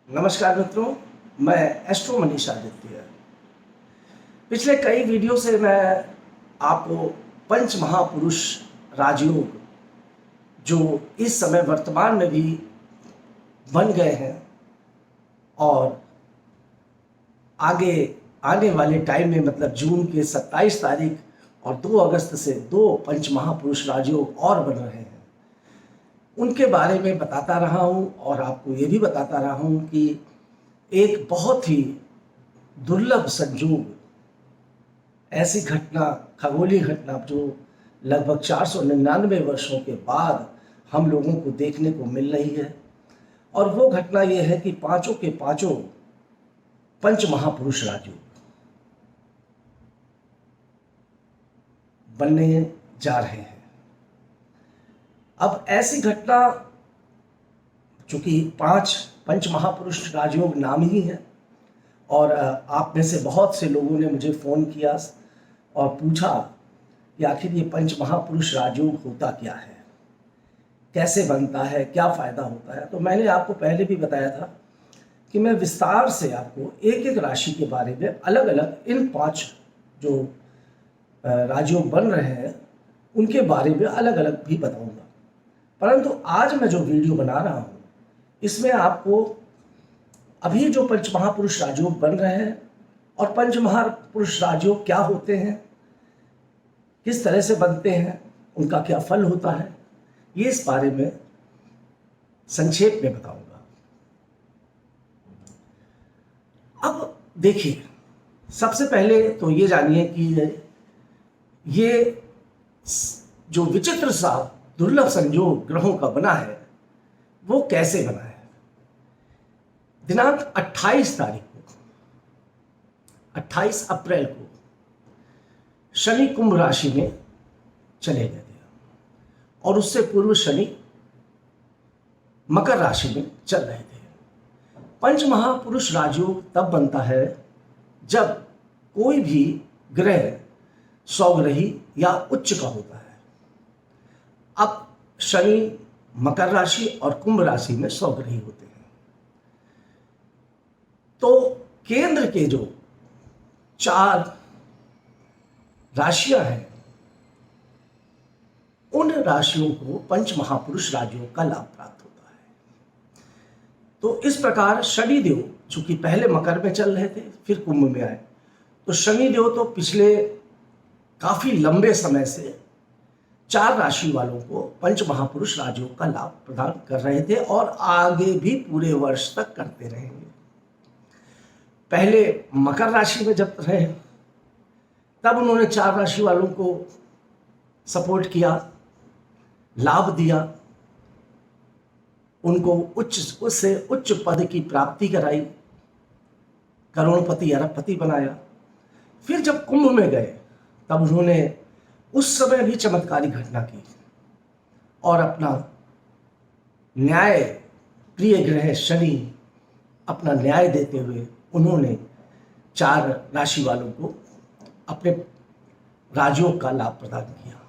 नमस्कार मित्रों, मैं एस्ट्रो मनीष आदित्य। पिछले कई वीडियो से मैं आपको पंच महापुरुष राजयोग जो इस समय वर्तमान में भी बन गए हैं और आगे आने वाले टाइम में मतलब जून के 27 तारीख और 2 अगस्त से 2 पंच महापुरुष राजयोग और बन रहे हैं, उनके बारे में बताता रहा हूँ और आपको ये भी बताता रहा हूँ कि एक बहुत ही दुर्लभ संयोग, ऐसी घटना, खगोलीय घटना जो लगभग 499 वर्षों के बाद हम लोगों को देखने को मिल रही है। और वो घटना ये है कि पांचों के पांचों पंच महापुरुष राजयोग बनने जा रहे हैं। अब ऐसी घटना, चूंकि 5 पंच महापुरुष राजयोग नाम ही है और आप में से बहुत से लोगों ने मुझे फ़ोन किया और पूछा कि आखिर ये पंच महापुरुष राजयोग होता क्या है, कैसे बनता है, क्या फ़ायदा होता है। तो मैंने आपको पहले भी बताया था कि मैं विस्तार से आपको एक एक राशि के बारे में अलग अलग इन 5 जो राजयोग बन रहे हैं उनके बारे में अलग अलग भी बताऊंगा। परंतु आज मैं जो वीडियो बना रहा हूँ इसमें आपको अभी जो पंच महापुरुष राजयोग बन रहे हैं और पंच महापुरुष राजयोग क्या होते हैं, किस तरह से बनते हैं, उनका क्या फल होता है, ये इस बारे में संक्षेप में बताऊंगा। अब देखिए, सबसे पहले तो ये जानिए कि ये जो विचित्र सा दुर्लभ संयोग ग्रहों का बना है वो कैसे बना है। दिनांक 28 तारीख को, 28 अप्रैल को शनि कुंभ राशि में चले गए थे और उससे पूर्व शनि मकर राशि में चल रहे थे। पंच महापुरुष राजयोग तब बनता है जब कोई भी ग्रह सौग्रही या उच्च का होता है। अब शनि मकर राशि और कुंभ राशि में सौग्रही होते हैं। तो केंद्र के जो 4 राशियां हैं उन राशियों को पंच महापुरुष राजयोग का लाभ प्राप्त होता है। तो इस प्रकार शनिदेव चूंकि पहले मकर में चल रहे थे फिर कुंभ में आए, तो शनिदेव तो पिछले काफी लंबे समय से 4 राशि वालों को पंच महापुरुष राजयोग का लाभ प्रदान कर रहे थे और आगे भी पूरे वर्ष तक करते रहेंगे। पहले मकर राशि में जब रहे तब उन्होंने 4 राशि वालों को सपोर्ट किया, लाभ दिया, उनको उच्च पद की प्राप्ति कराई, करोड़पति अरबपति बनाया। फिर जब कुंभ में गए तब उन्होंने उस समय भी चमत्कारी घटना की और अपना न्याय प्रिय ग्रह शनि अपना न्याय देते हुए उन्होंने 4 राशि वालों को अपने राजयोग का लाभ प्रदान किया।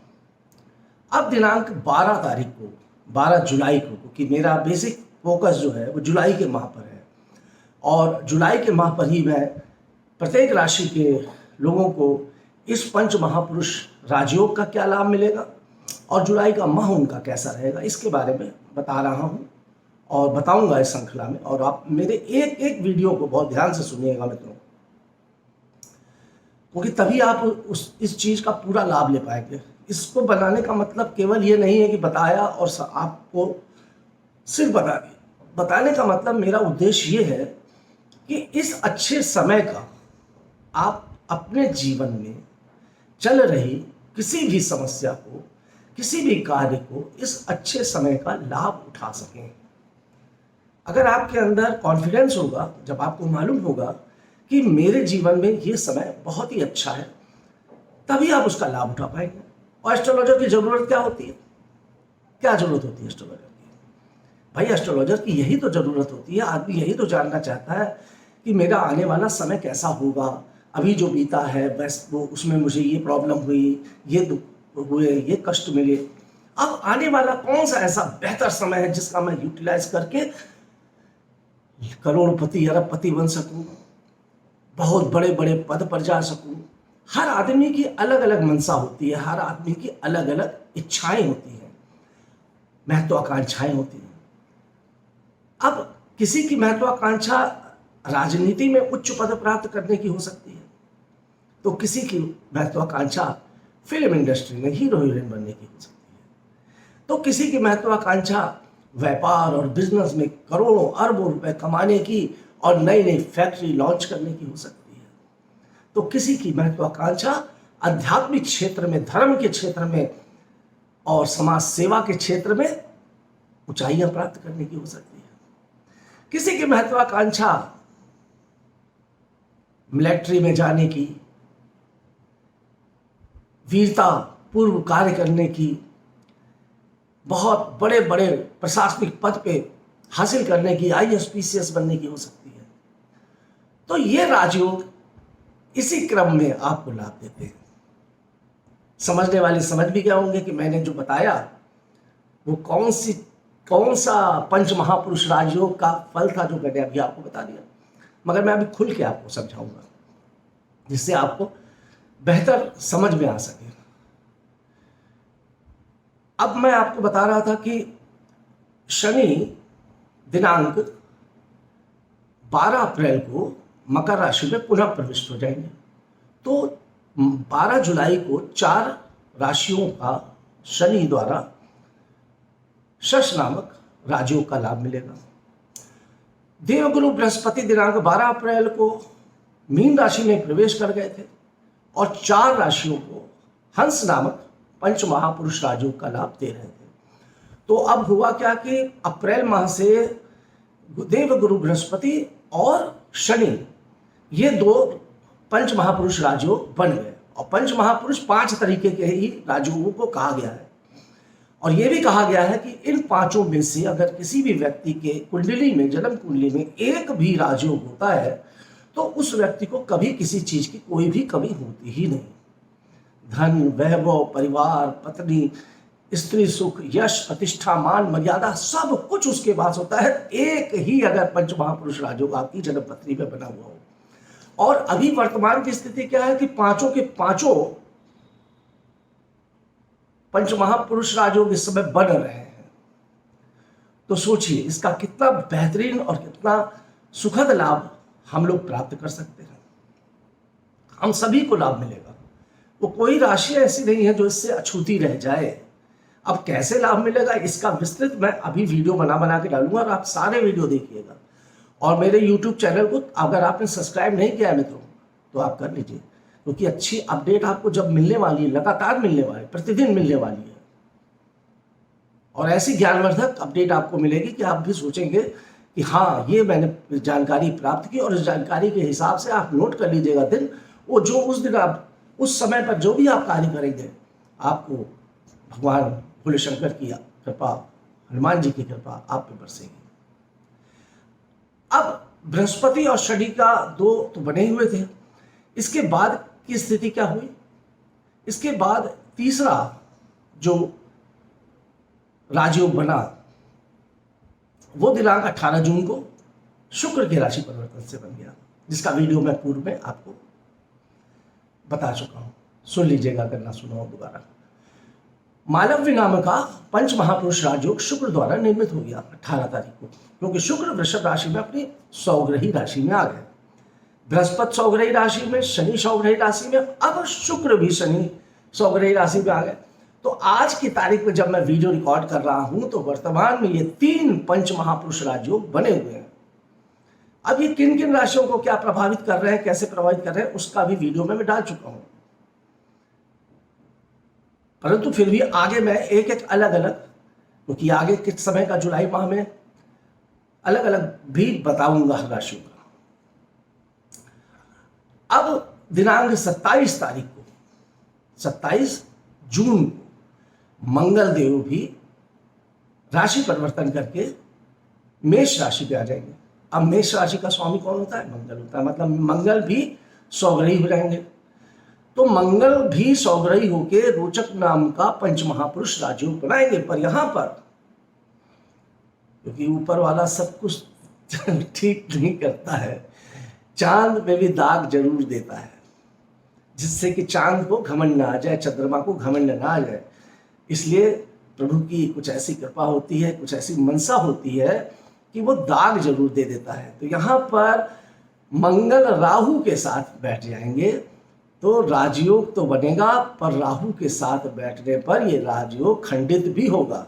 अब दिनांक 12 तारीख को, 12 जुलाई को, क्योंकि मेरा बेसिक फोकस जो है वो जुलाई के माह पर है और जुलाई के माह पर ही मैं प्रत्येक राशि के लोगों को इस पंच महापुरुष राजयोग का क्या लाभ मिलेगा और जुलाई का माह उनका कैसा रहेगा इसके बारे में बता रहा हूँ और बताऊंगा इस श्रृंखला में। और आप मेरे एक एक वीडियो को बहुत ध्यान से सुनिएगा मित्रों, क्योंकि तभी आप इस चीज का पूरा लाभ ले पाएंगे। इसको बनाने का मतलब केवल ये नहीं है कि बताया और आपको सिर्फ बताने का मतलब, मेरा उद्देश्य ये है कि इस अच्छे समय का आप अपने जीवन में चल रही किसी भी समस्या को, किसी भी कार्य को इस अच्छे समय का लाभ उठा सकें। अगर आपके अंदर कॉन्फिडेंस होगा, जब आपको मालूम होगा कि मेरे जीवन में ये समय बहुत ही अच्छा है, तभी आप उसका लाभ उठा पाएंगे। और एस्ट्रोलॉजर की जरूरत क्या होती है? क्या जरूरत होती है एस्ट्रोलॉजर की? भाई एस्ट्रोलॉजर की यही तो जरूरत होती है। आदमी यही तो जानना चाहता है कि मेरा आने वाला समय कैसा होगा, अभी जो बीता है बस वो उसमें मुझे ये प्रॉब्लम हुई, ये दुख हुए, ये कष्ट मिले। अब आने वाला कौन सा ऐसा बेहतर समय है जिसका मैं यूटिलाइज करके करोड़पति अरबपति बन सकूं, बहुत बड़े बड़े पद पर जा सकूं। हर आदमी की अलग अलग मंशा होती है, हर आदमी की अलग अलग इच्छाएं होती हैं, महत्वाकांक्षाएं होती हैं। अब किसी की महत्वाकांक्षा राजनीति में उच्च पद प्राप्त करने की हो सकती है, तो किसी की महत्वाकांक्षा फिल्म इंडस्ट्री में हीरो हीरोइन बनने की हो सकती है, तो किसी की महत्वाकांक्षा व्यापार और बिजनेस में करोड़ों अरबों रुपए कमाने की और नई नई फैक्ट्री लॉन्च करने की हो सकती है, तो किसी की महत्वाकांक्षा आध्यात्मिक क्षेत्र में, धर्म के क्षेत्र में और समाज सेवा के क्षेत्र में ऊंचाइयां प्राप्त करने की हो सकती है। किसी की महत्वाकांक्षा मिलिट्री में जाने की, वीरता पूर्व कार्य करने की, बहुत बड़े बड़े प्रशासनिक पद पे हासिल करने की, आईएएस पीसीएस बनने की हो सकती है। तो ये राजयोग इसी क्रम में आपको लाभ देते हैं। समझने वाले समझ भी गए होंगे कि मैंने जो बताया वो कौन सा पंच महापुरुष राजयोग का फल था जो मैंने अभी आपको बता दिया, मगर मैं अभी खुल के आपको समझाऊंगा जिससे आपको बेहतर समझ में आ सके। अब मैं आपको बता रहा था कि शनि दिनांक 12 अप्रैल को मकर राशि में पुनः प्रविष्ट हो जाएंगे। तो 12 जुलाई को 4 राशियों का शनि द्वारा शश नामक राजयोग का लाभ मिलेगा। देवगुरु बृहस्पति दिनांक 12 अप्रैल को मीन राशि में प्रवेश कर गए थे और 4 राशियों को हंस नामक पंच महापुरुष राजयोग का लाभ दे रहे थे। तो अब हुआ क्या कि अप्रैल माह से देवगुरु बृहस्पति और शनि ये 2 पंच महापुरुष राजयोग बन गए। और पंच महापुरुष 5 तरीके के ही राजयोगों को कहा गया है और यह भी कहा गया है कि इन 5 में से अगर किसी भी व्यक्ति के कुंडली में, जन्म कुंडली में एक भी राजयोग होता है तो उस व्यक्ति को कभी किसी चीज की कोई भी कमी होती ही नहीं। धन, वैभव, परिवार, पत्नी, स्त्री सुख, यश, प्रतिष्ठा, मान, मर्यादा सब कुछ उसके पास होता है। एक ही अगर पंच महापुरुष राजयोग आपकी जन्म पत्री में बना हुआ हो। और अभी वर्तमान की स्थिति क्या है कि 5 के 5 पंच महापुरुष राजयोग इस समय बन रहे हैं। तो सोचिए इसका कितना बेहतरीन और कितना सुखद लाभ हम लोग प्राप्त कर सकते हैं। हम सभी को लाभ मिलेगा, वो कोई राशि ऐसी नहीं है जो इससे अछूती रह जाए। अब कैसे लाभ मिलेगा इसका विस्तृत मैं अभी वीडियो बना के डालूंगा और आप सारे वीडियो देखिएगा। और मेरे YouTube चैनल को अगर आपने सब्सक्राइब नहीं किया है मित्रों तो आप कर लीजिए, क्योंकि अच्छी अपडेट आपको जब मिलने वाली है, लगातार मिलने वाली है, प्रतिदिन मिलने वाली है और ऐसी ज्ञानवर्धक अपडेट आपको मिलेगी कि आप भी सोचेंगे कि हाँ ये मैंने जानकारी प्राप्त की। और इस जानकारी के हिसाब से आप नोट कर लीजिएगा दिन, वो जो उस दिन आप उस समय पर जो भी आप कार्य करेंगे आपको भगवान भोले शंकर की कृपा, हनुमान जी की कृपा आप पे बरसेगी। अब बृहस्पति और शनि का 2 तो बने हुए थे, इसके बाद की स्थिति क्या हुई? इसके बाद तीसरा जो राजयोग बना वो दिनांक 18 जून को शुक्र के राशि परिवर्तन से बन गया, जिसका वीडियो मैं पूर्व में आपको बता चुका हूं, सुन लीजिएगा अगर ना सुना हो दोबारा। मालव्य नाम का पंच महापुरुष राजयोग शुक्र द्वारा निर्मित हो गया 18 तारीख को, क्योंकि शुक्र वृषभ राशि में अपनी सौग्रही राशि में आ गए। बृहस्पति सौग्रही राशि में, शनि सौग्रही राशि में, अब शुक्र भी शनि सौग्रही राशि में आ गए। तो आज की तारीख में जब मैं वीडियो रिकॉर्ड कर रहा हूं तो वर्तमान में ये 3 पंच महापुरुष राजयोग बने हुए हैं। अब ये किन किन राशियों को क्या प्रभावित कर रहे हैं, कैसे प्रभावित कर रहे हैं, उसका भी वीडियो में मैं डाल चुका हूं। परंतु फिर भी आगे मैं एक एक अलग अलग, क्योंकि आगे किस समय का जुलाई माह में अलग अलग भी बताऊंगा हर राशियों का। अब दिनांक 27 तारीख को, 27 जून को मंगल देव भी राशि परिवर्तन करके मेष राशि पे आ जाएंगे। अब मेष राशि का स्वामी कौन होता है? मंगल होता है, मतलब मंगल भी सौग्रही हो जाएंगे। तो मंगल भी सौग्रही होके रोचक नाम का पंच महापुरुष राजयोग बनाएंगे। पर यहां पर क्योंकि ऊपर वाला सब कुछ ठीक नहीं करता है, चांद में भी दाग जरूर देता है, जिससे कि चांद को घमंड ना आ जाए, चंद्रमा को घमंड ना आ जाए। इसलिए प्रभु की कुछ ऐसी कृपा होती है, कुछ ऐसी मनसा होती है कि वो दाग जरूर दे देता है। तो यहाँ पर मंगल राहु के साथ बैठ जाएंगे तो राजयोग तो बनेगा, पर राहु के साथ बैठने पर ये राजयोग खंडित भी होगा,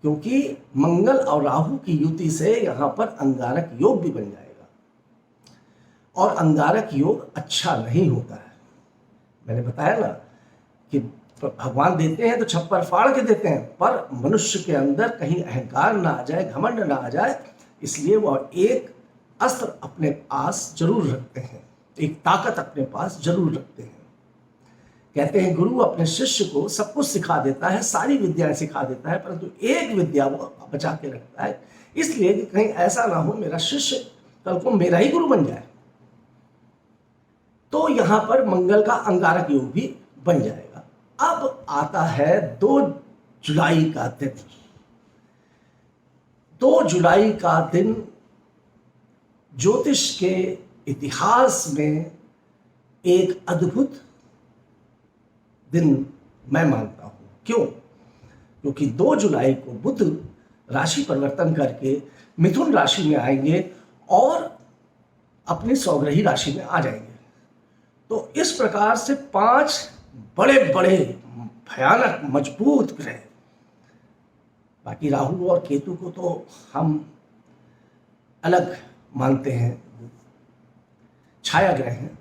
क्योंकि मंगल और राहु की युति से यहाँ पर अंगारक योग भी बन जाएगा, और अंगारक योग अच्छा नहीं होता है। मैंने बताया ना कि भगवान देते हैं तो छप्पर फाड़ के देते हैं, पर मनुष्य के अंदर कहीं अहंकार ना आ जाए, घमंड ना आ जाए, इसलिए वह एक अस्त्र अपने पास जरूर रखते हैं, एक ताकत अपने पास जरूर रखते हैं। कहते हैं गुरु अपने शिष्य को सब कुछ सिखा देता है, सारी विद्याएं सिखा देता है, परंतु एक विद्या वो बचा के रखता है, इसलिए कि कहीं ऐसा ना हो मेरा शिष्य कल को मेरा ही गुरु बन जाए। तो यहां पर मंगल का अंगारक योग भी बन जाएगा। अब आता है 2 जुलाई का दिन। 2 जुलाई का दिन ज्योतिष के इतिहास में एक अद्भुत दिन मैं मानता हूं। क्यों? क्योंकि 2 जुलाई को बुध राशि परिवर्तन करके मिथुन राशि में आएंगे और अपनी सौग्रही राशि में आ जाएंगे। तो इस प्रकार से 5 बड़े बड़े भयानक मजबूत ग्रह, बाकी राहु और केतु को तो हम अलग मानते हैं, छाया ग्रह हैं।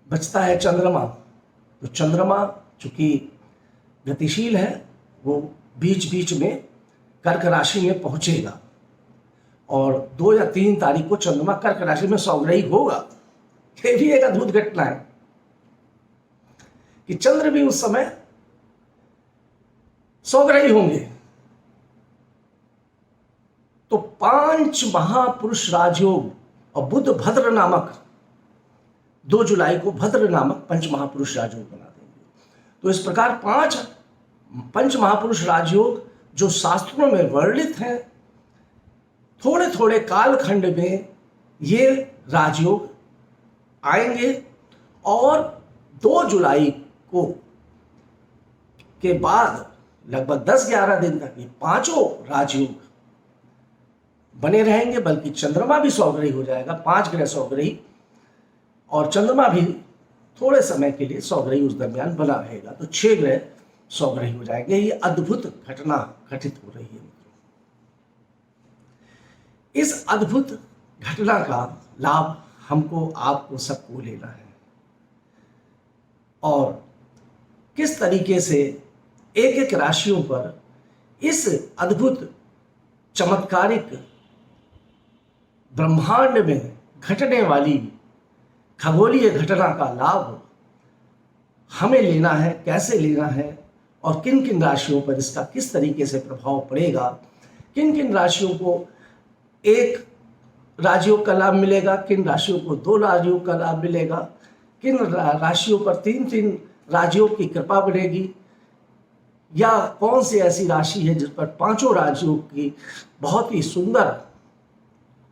बचता है चंद्रमा। तो चंद्रमा चूंकि गतिशील है, वो बीच बीच में कर्क राशि में पहुंचेगा, और 2 या 3 तारीख को चंद्रमा कर्क राशि में सौग्रही होगा। ये भी एक अद्भुत घटना है कि चंद्र भी उस समय सौग्रही होंगे। तो 5 महापुरुष राजयोग, और बुध भद्र नामक 2 जुलाई को भद्र नामक पंच महापुरुष राजयोग बना देंगे। तो इस प्रकार 5 पंच महापुरुष राजयोग जो शास्त्रों में वर्णित हैं, थोड़े थोड़े कालखंड में ये राजयोग आएंगे, और 2 जुलाई को के बाद लगभग 10-11 दिन तक ये 5 राजयोग बने रहेंगे। बल्कि चंद्रमा भी सौग्रही हो जाएगा, 5 ग्रह सौग्रही, और चंद्रमा भी थोड़े समय के लिए सौग्रही उस दरमियान बना रहेगा। तो 6 ग्रह सौग्रही हो जाएंगे। ये अद्भुत घटना घटित हो रही है। इस अद्भुत घटना का लाभ हमको, आपको, सबको लेना है, और किस तरीके से एक एक राशियों पर इस अद्भुत चमत्कारिक ब्रह्मांड में घटने वाली खगोलीय घटना का लाभ हमें लेना है, कैसे लेना है, और किन किन राशियों पर इसका किस तरीके से प्रभाव पड़ेगा, किन किन राशियों को 1 राजयोग का लाभ मिलेगा, किन राशियों को 2 राजयोग का लाभ मिलेगा, किन राशियों पर 3-3 राजयोग की कृपा बनेगी, या कौन सी ऐसी राशि है जिस पर 5 राजयोग की बहुत ही सुंदर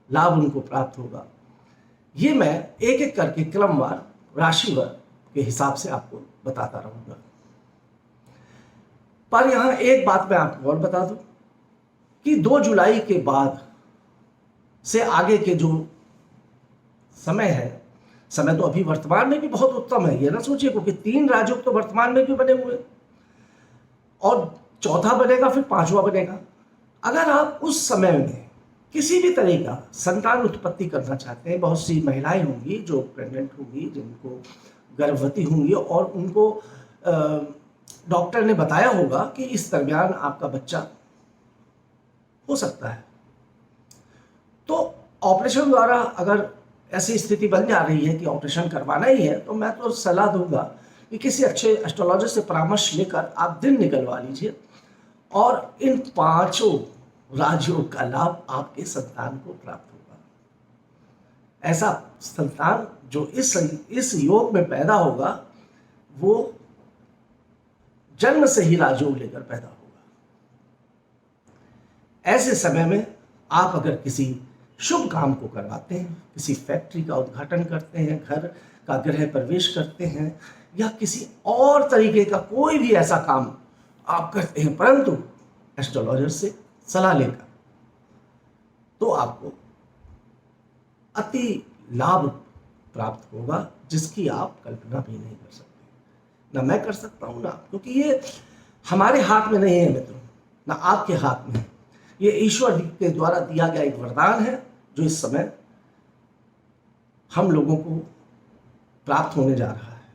लाभ उनको प्राप्त होगा। ये मैं एक एक करके क्रमवार राशिवार के हिसाब से आपको बताता रहूंगा। पर यहां एक बात मैं आपको और बता दूं कि 2 जुलाई के बाद से आगे के जो समय है, समय तो अभी वर्तमान में भी बहुत उत्तम है। ये ना सोचिए, क्योंकि 3 राजयोग तो वर्तमान में भी बने हुए, और चौथा बनेगा, फिर 5वां बनेगा। अगर आप उस समय में किसी भी तरह का संतान उत्पत्ति करना चाहते हैं, बहुत सी महिलाएं होंगी जो प्रेग्नेंट होंगी, जिनको गर्भवती होंगी, और उनको डॉक्टर ने बताया होगा कि इस दरमियान आपका बच्चा हो सकता है, तो ऑपरेशन द्वारा अगर ऐसी स्थिति बन जा रही है कि ऑपरेशन करवाना ही है, तो मैं तो सलाह दूंगा कि किसी अच्छे एस्ट्रोलॉजर से परामर्श लेकर आप दिन निकलवा लीजिए, और इन 5 राजयोग का लाभ आपके संतान को प्राप्त होगा। ऐसा संतान जो इस योग में पैदा होगा, वो जन्म से ही राजयोग लेकर पैदा होगा। ऐसे समय में आप अगर किसी शुभ काम को करवाते हैं, किसी फैक्ट्री का उद्घाटन करते हैं, घर का गृह प्रवेश करते हैं, या किसी और तरीके का कोई भी ऐसा काम आप करते हैं परंतु एस्ट्रोलॉजर से सलाह लेकर, तो आपको अति लाभ प्राप्त होगा जिसकी आप कल्पना भी नहीं कर सकते। ना मैं कर सकता हूं ना आप, क्योंकि ये हमारे हाथ में नहीं है मित्रों, ना आपके हाथ में है। ये ईश्वर के द्वारा दिया गया एक वरदान है जो इस समय हम लोगों को प्राप्त होने जा रहा है।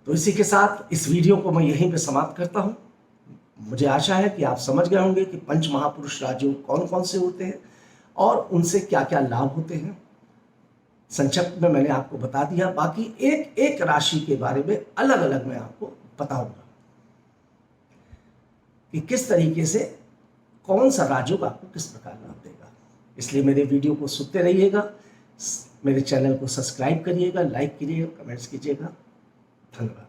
तो इसी के साथ इस वीडियो को मैं यहीं पे समाप्त करता हूं। मुझे आशा है कि आप समझ गए होंगे कि पंच महापुरुष राजयोग कौन कौन से होते हैं और उनसे क्या क्या लाभ होते हैं। संक्षिप्त में मैंने आपको बता दिया, बाकी एक एक राशि के बारे में अलग अलग मैं आपको बताऊंगा कि किस तरीके से कौन सा राजयोग आपको किस प्रकार लाभ देगा। इसलिए मेरे वीडियो को सुनते रहिएगा, मेरे चैनल को सब्सक्राइब करिएगा, लाइक कीजिएगा, कमेंट्स कीजिएगा। धन्यवाद।